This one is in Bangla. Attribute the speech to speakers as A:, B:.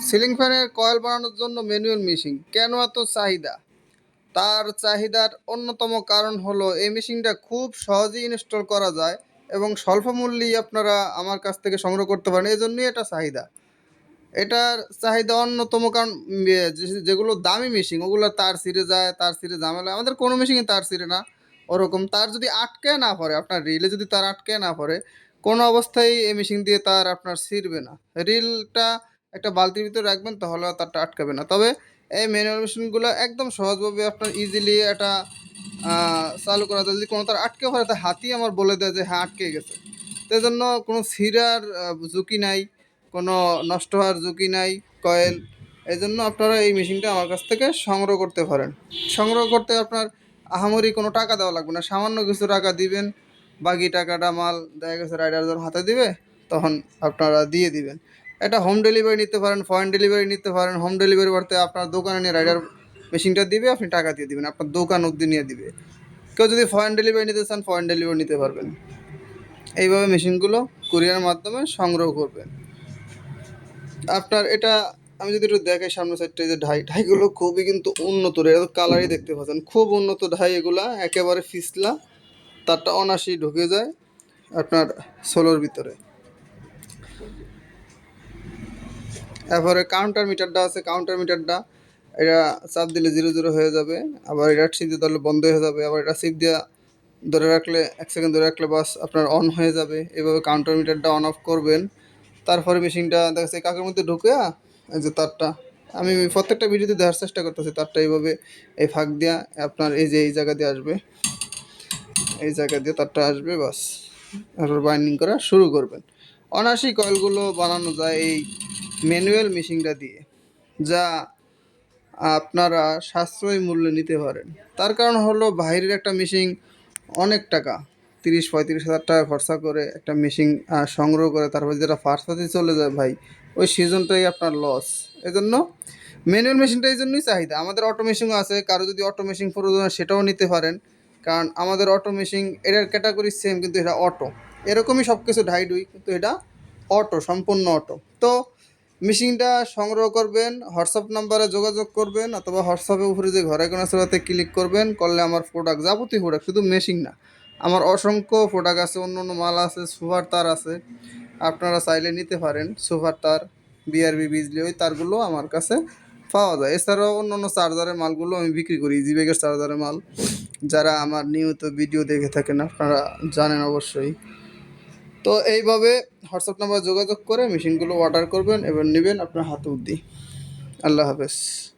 A: সিলিং ফ্যানের কয়েল বানানোর জন্য ম্যানুয়াল মেশিন কেন এত চাহিদা? তার চাহিদার অন্যতম কারণ হলো এই মেশিনটা খুব সহজেই ইনস্টল করা যায় এবং স্বল্প মূল্যেই আপনারা আমার কাছ থেকে সংগ্রহ করতে পারেন, এজন্যই এটা চাহিদা। এটার চাহিদা অন্যতম কারণ যেগুলো দামি মেশিন ওগুলো তার ছিঁড়ে যায়, তার ছিঁড়ে ঝামেলা। আমাদের কোনো মেশিনই তার ছিঁড়ে না। ওরকম তার যদি আটকে না পড়ে, আপনার রিলে যদি তার আটকে না পড়ে, কোনো অবস্থায় এই মেশিন দিয়ে তার আপনার ছিঁড়বে না। রিলটা একটা বালতির ভিতরে রাখবেন, তাহলে আর তারটা আটকাবে না। তবে এই ম্যানুয়াল মেশিনগুলো একদম সহজভাবে আপনার ইজিলি এটা চালু করা যায়। যদি কোনো তার আটকে পড়ে, তা হাতই আমার বলে দেয় যে হ্যাঁ আটকে গেছে। তো এজন্য কোনো ছিঁড়ার ঝুঁকি নাই, কোনো নষ্ট হওয়ার ঝুঁকি নাই কয়েল। এই জন্য আপনারা এই মেশিনটা আমার কাছ থেকে সংগ্রহ করতে পারেন। সংগ্রহ করতে আপনার আহামরি কোনো টাকা দেওয়া লাগবে না, সামান্য কিছু টাকা দিবেন। বাকি টাকাটা মাল দেখা গেছে রাইডার যখন হাতে দিবে তখন আপনারা দিয়ে দিবেন। এটা হোম ডেলিভারি নিতে পারেন, ফরেন ডেলিভারি নিতে পারেন। হোম ডেলিভারি বলতে আপনার দোকানে নিয়ে রাইডার মেশিনটা দিবে, আপনি টাকা দিয়ে দিবেন, আপনার দোকান অবধি নিয়ে দিবে। কেউ যদি ফরেন ডেলিভারি নিতে চান, ফরেন ডেলিভারি নিতে পারবেন। এইভাবে মেশিনগুলো কুরিয়ারের মাধ্যমে সংগ্রহ করবেন। আপনার এটা আমি যদি একটু দেখাই সামনের সাইডটা, যে ঢাইগুলো খুবই কিন্তু উন্নত, এর কালারই দেখতে পাচ্ছেন, খুব উন্নত ঢাই এগুলা, একেবারে ফিসলা, তারটা অনায়াসেই ঢুকে যায় আপনার সোলোর ভিতরে। এরপরে কাউন্টার মিটারটা আছে, কাউন্টার মিটারটা এটা চাপ দিলে 0 0 হয়ে যাবে, আবার এটা সিপ দিয়ে ধরলে বন্ধ হয়ে যাবে, আবার এটা সিপ দিয়ে ধরে রাখলে 1 সেকেন্ড ধরে রাখলে বাস আপনার অন হয়ে যাবে। এভাবে কাউন্টার মিটারটা অন অফ করবেন। তারপরে মেশিনটা দেখা যাচ্ছে কাকের মধ্যে ঢুকে এই যে তারটা, আমি প্রত্যেকটা ভিডিওতে দেওয়ার চেষ্টা করতেছি, তারটা এইভাবে এই ফাঁক দিয়া আপনার এই যে এই জায়গা দিয়ে আসবে, এই জায়গা দিয়ে তারটা আসবে, বাস তারপর বাইন্ডিং করা শুরু করবেন। অনায়াসেই কয়েলগুলো বানানো যায় এই ম্যানুয়াল মেশিনটা দিয়ে, যা আপনারা সাশ্রয়ী মূল্যে নিতে পারেন। তার কারণ হলো বাইরের একটা মেশিন অনেক টাকা, 30-35 হাজার টাকা খরচা করে একটা মেশিন সংগ্রহ করে, তারপর যেটা ফার্স্ট চলে যায় ভাই, ওই সিজনটাই আপনার লস। এজন্য ম্যানুয়াল মেশিনটা এই জন্যই চাহিদা। আমাদের অটো মেশিনও আছে, কারো যদি অটো মেশিন প্রয়োজন হয় সেটাও নিতে পারেন, কারণ আমাদের অটো মেশিন এটার ক্যাটাগরি সেম, কিন্তু এটা অটো। এরকমই সব কিছু ঢাইডুই, কিন্তু এটা অটো, সম্পূর্ণ অটো। তো মেশিনটা সংগ্রহ করবেন, হোয়াটসঅ্যাপ নাম্বারে যোগাযোগ করবেন, অথবা হোয়াটসঅ্যাপের উপরে যে ঘরে কোনো সেবাতে ক্লিক করবেন, করলে আমার প্রোডাক্ট, যাবতীয় প্রোডাক্ট, শুধু মেশিন না, আমার অসংখ্য প্রোডাক্ট আছে, অন্য অন্য মাল আছে, সুপার তার আছে, আপনারা চাইলে নিতে পারেন। সুপার তার, বিআরবি, বিজলি, ওই তারগুলো আমার কাছে পাওয়া যায়। এছাড়াও অন্য অন্য চার্জারের মালগুলো আমি বিক্রি করি, জিবেগের চার্জারের মাল। যারা আমার নিয়মিত ভিডিও দেখে থাকেন আপনারা জানেন অবশ্যই। তো এইভাবে হোয়াটসঅ্যাপ নাম্বার যোগাযোগ করে মেশিনগুলো অর্ডার করবেন, এবার নেবেন আপনার হাতে অবধি। আল্লাহ হাফেজ।